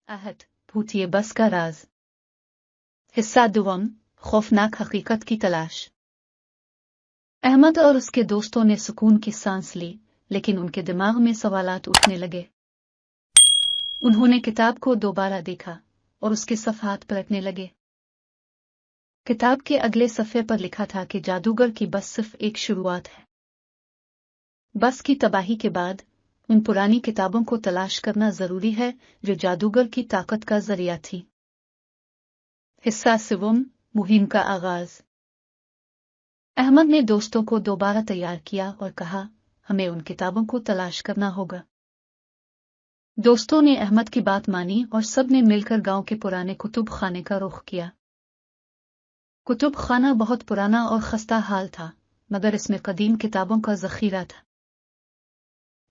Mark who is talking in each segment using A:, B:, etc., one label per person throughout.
A: आहत भूतिए बस का राज। हिस्सा दुवम, खौफनाक हकीकत की तलाश। अहमद और उसके दोस्तों ने सुकून की सांस ली, लेकिन उनके दिमाग में सवालात उठने लगे। उन्होंने किताब को दोबारा देखा और उसके सफ़हात पलटने लगे। किताब के अगले सफ़े पर लिखा था कि जादूगर की बस सिर्फ एक शुरुआत है। बस की तबाही के बाद उन पुरानी किताबों को तलाश करना जरूरी है जो जादूगर की ताकत का जरिया थी। हिस्सा सिवम, मुहिम का आगाज। अहमद ने दोस्तों को दोबारा तैयार किया और कहा, हमें उन किताबों को तलाश करना होगा। दोस्तों ने अहमद की बात मानी और सब ने मिलकर गांव के पुराने कुतुब खाने का रुख किया। कुतुब खाना बहुत पुराना और खस्ता हाल था, मगर इसमें कदीम किताबों का जखीरा था।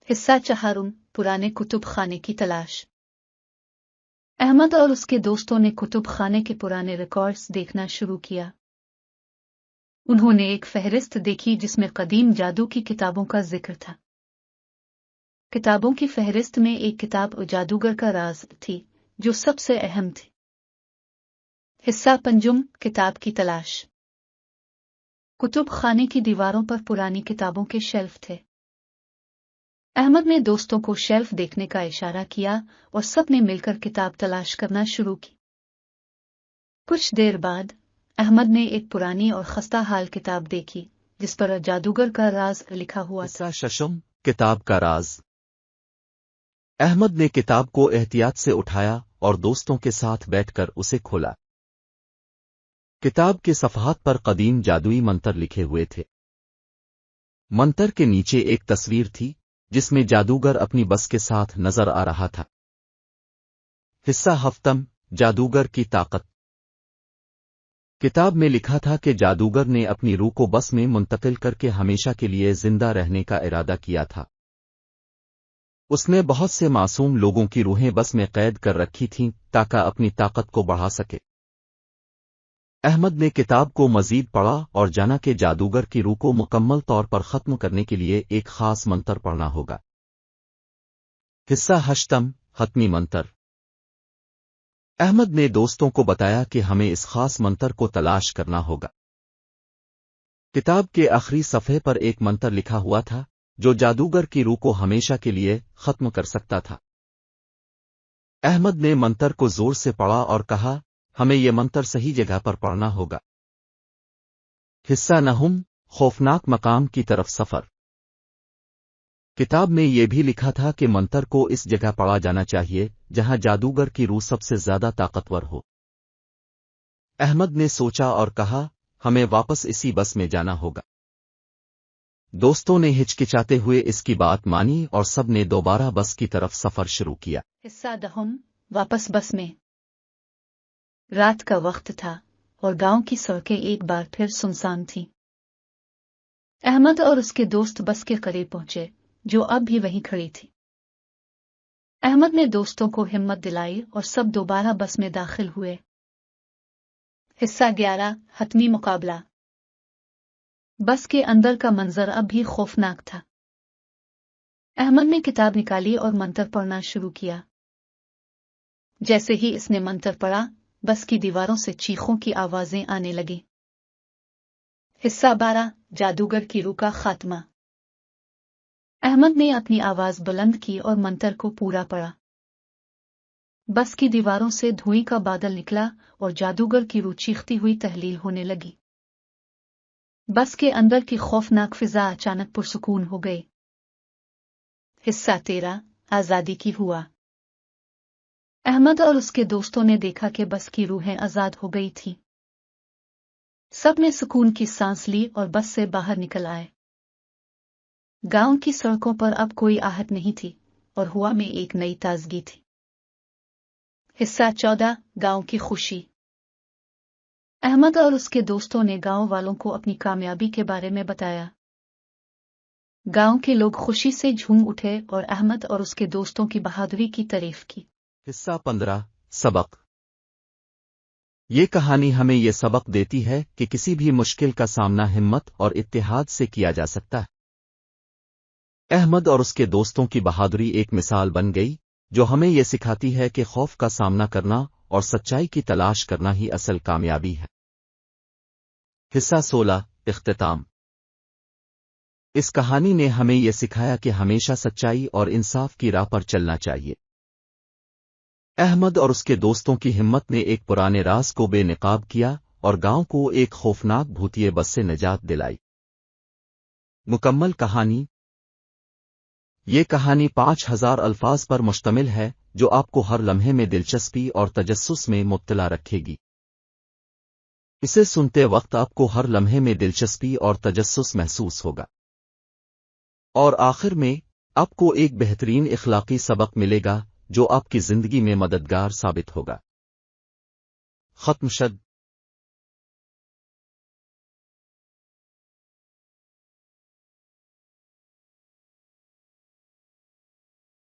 A: हिस्सा चहारुम, पुराने कुतुब खाने की तलाश। अहमद और उसके दोस्तों ने कुतुब खाने के पुराने रिकॉर्ड्स देखना शुरू किया। उन्होंने एक फहरिस्त देखी जिसमें कदीम जादू की किताबों का जिक्र था। किताबों की फहरिस्त में एक किताब जादूगर का राज थी, जो सबसे अहम थी। हिस्सा पंजुम, किताब की तलाश। कुतुब खाने की दीवारों पर पुरानी किताबों के शेल्फ थे। अहमद ने दोस्तों को शेल्फ देखने का इशारा किया और सब ने मिलकर किताब तलाश करना शुरू की। कुछ देर बाद अहमद ने एक पुरानी और खस्ता हाल किताब देखी जिस पर जादूगर का राज लिखा हुआ था।
B: शशम, किताब का राज। अहमद ने किताब को एहतियात से उठाया और दोस्तों के साथ बैठकर उसे खोला। किताब के सफ़हात पर कदीम जादुई मंतर लिखे हुए थे। मंतर के नीचे एक तस्वीर थी जिसमें जादूगर अपनी बस के साथ नजर आ रहा था। हिस्सा हफ्तम, जादूगर की ताकत। किताब में लिखा था कि जादूगर ने अपनी रूह को बस में मुंतकिल करके हमेशा के लिए जिंदा रहने का इरादा किया था। उसने बहुत से मासूम लोगों की रूहें बस में कैद कर रखी थीं ताकि अपनी ताकत को बढ़ा सके। अहमद ने किताब को मजीद पढ़ा और जाना कि जादूगर की रूह को मुकम्मल तौर पर खत्म करने के लिए एक खास मंतर पढ़ना होगा। हिस्सा हश्तम, हतमी मंतर। अहमद ने दोस्तों को बताया कि हमें इस खास मंतर को तलाश करना होगा। किताब के आखिरी सफ़े पर एक मंतर लिखा हुआ था जो जादूगर की रूह को हमेशा के लिए खत्म कर सकता था। अहमद ने मंतर को जोर से पढ़ा और कहा, हमें यह मंतर सही जगह पर पढ़ना होगा। हिस्सा नहुम, खौफनाक मकाम की तरफ सफर। किताब में यह भी लिखा था कि मंतर को इस जगह पढ़ा जाना चाहिए जहां जादूगर की रूह सबसे ज्यादा ताकतवर हो। अहमद ने सोचा और कहा, हमें वापस इसी बस में जाना होगा। दोस्तों ने हिचकिचाते हुए इसकी बात मानी और सब ने दोबारा बस की तरफ सफर शुरू किया।
A: हिस्सा दहुम, वापस बस में। रात का वक्त था और गांव की सड़कें एक बार फिर सुनसान थीं। अहमद और उसके दोस्त बस के करीब पहुंचे जो अब भी वहीं खड़ी थी। अहमद ने दोस्तों को हिम्मत दिलाई और सब दोबारा बस में दाखिल हुए। हिस्सा 11, हतमी मुकाबला। बस के अंदर का मंजर अब भी खौफनाक था। अहमद ने किताब निकाली और मंतर पढ़ना शुरू किया। जैसे ही इसने मंतर पढ़ा, बस की दीवारों से चीखों की आवाजें आने लगी। हिस्सा 12, जादूगर की रूह का खात्मा। अहमद ने अपनी आवाज बुलंद की और मंतर को पूरा पढ़ा। बस की दीवारों से धुएं का बादल निकला और जादूगर की रूह चीखती हुई तहलील होने लगी। बस के अंदर की खौफनाक फिजा अचानक पुरसुकून हो गई। हिस्सा 13, आजादी की हुआ। अहमद और उसके दोस्तों ने देखा कि बस की रूहें आजाद हो गई थीं। सब ने सुकून की सांस ली और बस से बाहर निकल आए। गांव की सड़कों पर अब कोई आहट नहीं थी और हवा में एक नई ताजगी थी। हिस्सा 14, गांव की खुशी। अहमद और उसके दोस्तों ने गांव वालों को अपनी कामयाबी के बारे में बताया। गांव के लोग खुशी से झूम उठे और अहमद और उसके दोस्तों की बहादुरी की तारीफ की।
B: हिस्सा 15, सबक। ये कहानी हमें यह सबक देती है कि किसी भी मुश्किल का सामना हिम्मत और इत्तेहाद से किया जा सकता है। अहमद और उसके दोस्तों की बहादुरी एक मिसाल बन गई جو ہمیں یہ سکھاتی ہے کہ خوف کا سامنا کرنا اور سچائی کی تلاش کرنا ہی اصل کامیابی ہے۔ حصہ 16 اختتام۔ اس کہانی نے ہمیں یہ سکھایا کہ ہمیشہ سچائی اور انصاف کی راہ پر چلنا چاہیے۔ احمد اور اس کے دوستوں کی ہمت نے ایک پرانے راز کو بے نقاب کیا اور گاؤں کو ایک خوفناک بھوتیے بس سے نجات دلائی۔ مکمل کہانی۔ یہ کہانی 5000 الفاظ پر مشتمل ہے جو آپ کو ہر لمحے میں دلچسپی اور تجسس میں مبتلا رکھے گی۔ اسے سنتے وقت آپ کو ہر لمحے میں دلچسپی اور تجسس محسوس ہوگا، اور آخر میں آپ کو ایک بہترین اخلاقی سبق ملے گا جو آپ کی زندگی میں مددگار ثابت ہوگا۔ ختم شد۔